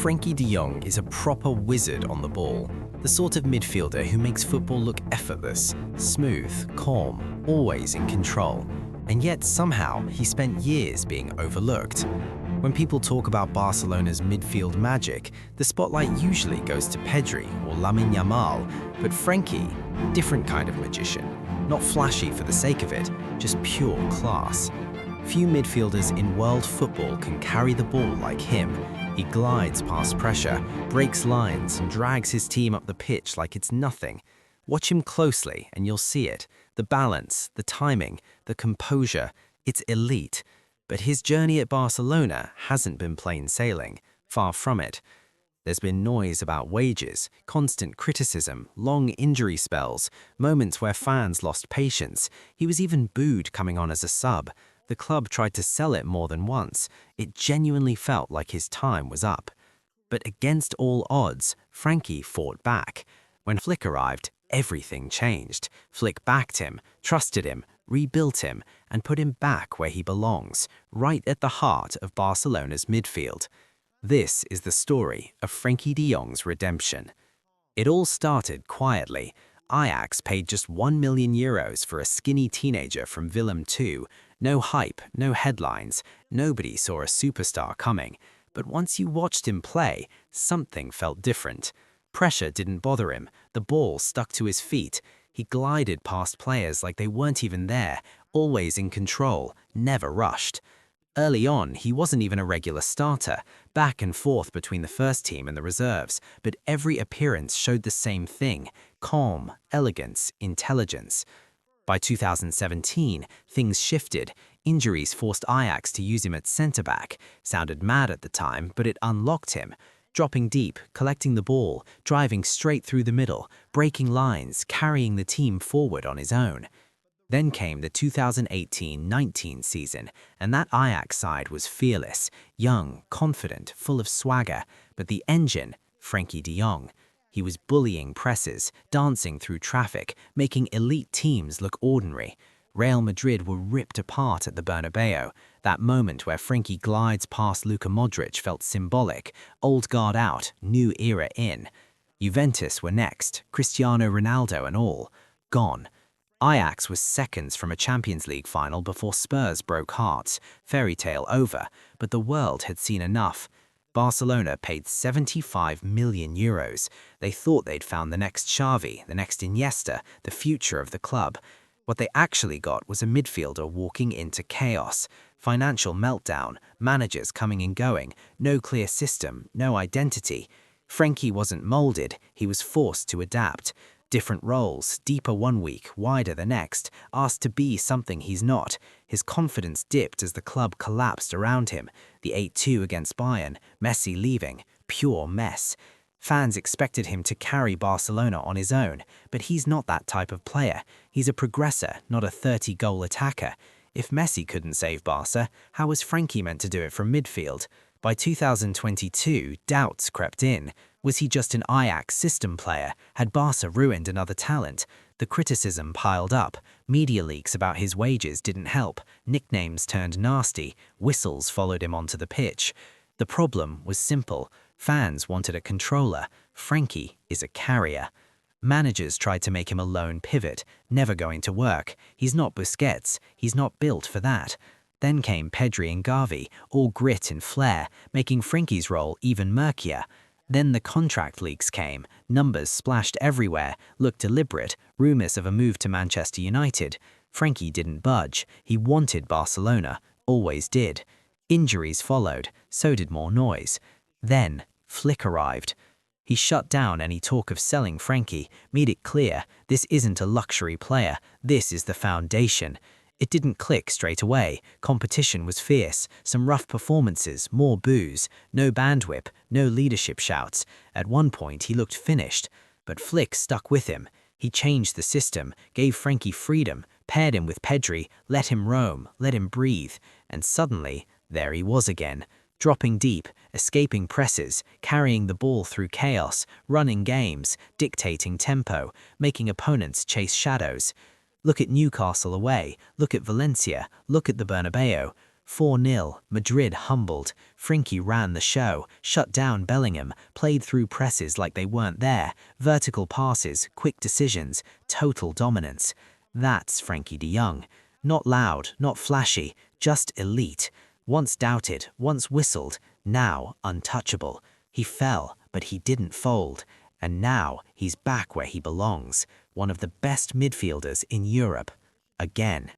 Frenkie de Jong is a proper wizard on the ball, the sort of midfielder who makes football look effortless, smooth, calm, always in control. And yet somehow he spent years being overlooked. When people talk about Barcelona's midfield magic, the spotlight usually goes to Pedri or Lamine Yamal, but Frenkie, different kind of magician. Not flashy for the sake of it, just pure class. Few midfielders in world football can carry the ball like him. He glides past pressure, breaks lines, and drags his team up the pitch like it's nothing. Watch him closely and you'll see it. The balance, the timing, the composure, it's elite. But his journey at Barcelona hasn't been plain sailing, far from it. There's been noise about wages, constant criticism, long injury spells, moments where fans lost patience. He was even booed coming on as a sub. The club tried to sell it more than once. It genuinely felt like his time was up. But against all odds, Frenkie fought back. When Flick arrived, everything changed. Flick backed him, trusted him, rebuilt him, and put him back where he belongs, right at the heart of Barcelona's midfield. This is the story of Frenkie de Jong's redemption. It all started quietly. Ajax paid just €1 million for a skinny teenager from Willem II. No hype, no headlines, nobody saw a superstar coming. But once you watched him play, something felt different. Pressure didn't bother him, the ball stuck to his feet. He glided past players like they weren't even there, always in control, never rushed. Early on, he wasn't even a regular starter, back and forth between the first team and the reserves, but every appearance showed the same thing: calm, elegance, intelligence. By 2017, things shifted. Injuries forced Ajax to use him at centre-back. Sounded mad at the time, but it unlocked him. Dropping deep, collecting the ball, driving straight through the middle, breaking lines, carrying the team forward on his own. Then came the 2018-19 season, and that Ajax side was fearless, young, confident, full of swagger, but the engine, Frenkie de Jong. He was bullying presses, dancing through traffic, making elite teams look ordinary. Real Madrid were ripped apart at the Bernabeu. That moment where Frenkie glides past Luka Modric felt symbolic. Old guard out, new era in. Juventus were next, Cristiano Ronaldo and all. Gone. Ajax was seconds from a Champions League final before Spurs broke hearts. Fairy tale over, but the world had seen enough. Barcelona paid €75 million. They thought they'd found the next Xavi, the next Iniesta, the future of the club. What they actually got was a midfielder walking into chaos. Financial meltdown, managers coming and going, no clear system, no identity. Frenkie wasn't molded, he was forced to adapt. Different roles, deeper one week, wider the next, asked to be something he's not. His confidence dipped as the club collapsed around him. The 8-2 against Bayern, Messi leaving, pure mess. Fans expected him to carry Barcelona on his own, but he's not that type of player. He's a progressor, not a 30-goal attacker. If Messi couldn't save Barca, how was Frenkie meant to do it from midfield? By 2022, doubts crept in. Was he just an Ajax system player? Had Barca ruined another talent? The criticism piled up. Media leaks about his wages didn't help. Nicknames turned nasty. Whistles followed him onto the pitch. The problem was simple. Fans wanted a controller. Frenkie is a carrier. Managers tried to make him a lone pivot, never going to work. He's not Busquets. He's not built for that. Then came Pedri and Gavi, all grit and flair, making Frenkie's role even murkier. Then the contract leaks came, numbers splashed everywhere, looked deliberate, rumors of a move to Manchester United. Frenkie didn't budge. He wanted Barcelona, always did. Injuries followed, so did more noise. Then Flick arrived. He shut down any talk of selling Frenkie, made it clear, this isn't a luxury player, this is the foundation. It didn't click straight away. Competition was fierce, some rough performances, more boos, no bandwhip, no leadership shouts. At one point he looked finished, but Flick stuck with him. He changed the system, gave Frenkie freedom, paired him with Pedri, let him roam, let him breathe, and suddenly, there he was again. Dropping deep, escaping presses, carrying the ball through chaos, running games, dictating tempo, making opponents chase shadows. Look at Newcastle away, look at Valencia, look at the Bernabeu. 4-0, Madrid humbled. Frenkie ran the show, shut down Bellingham, played through presses like they weren't there, vertical passes, quick decisions, total dominance. That's Frenkie de Jong. Not loud, not flashy, just elite. Once doubted, once whistled, now untouchable. He fell, but he didn't fold. And now he's back where he belongs, one of the best midfielders in Europe. Again.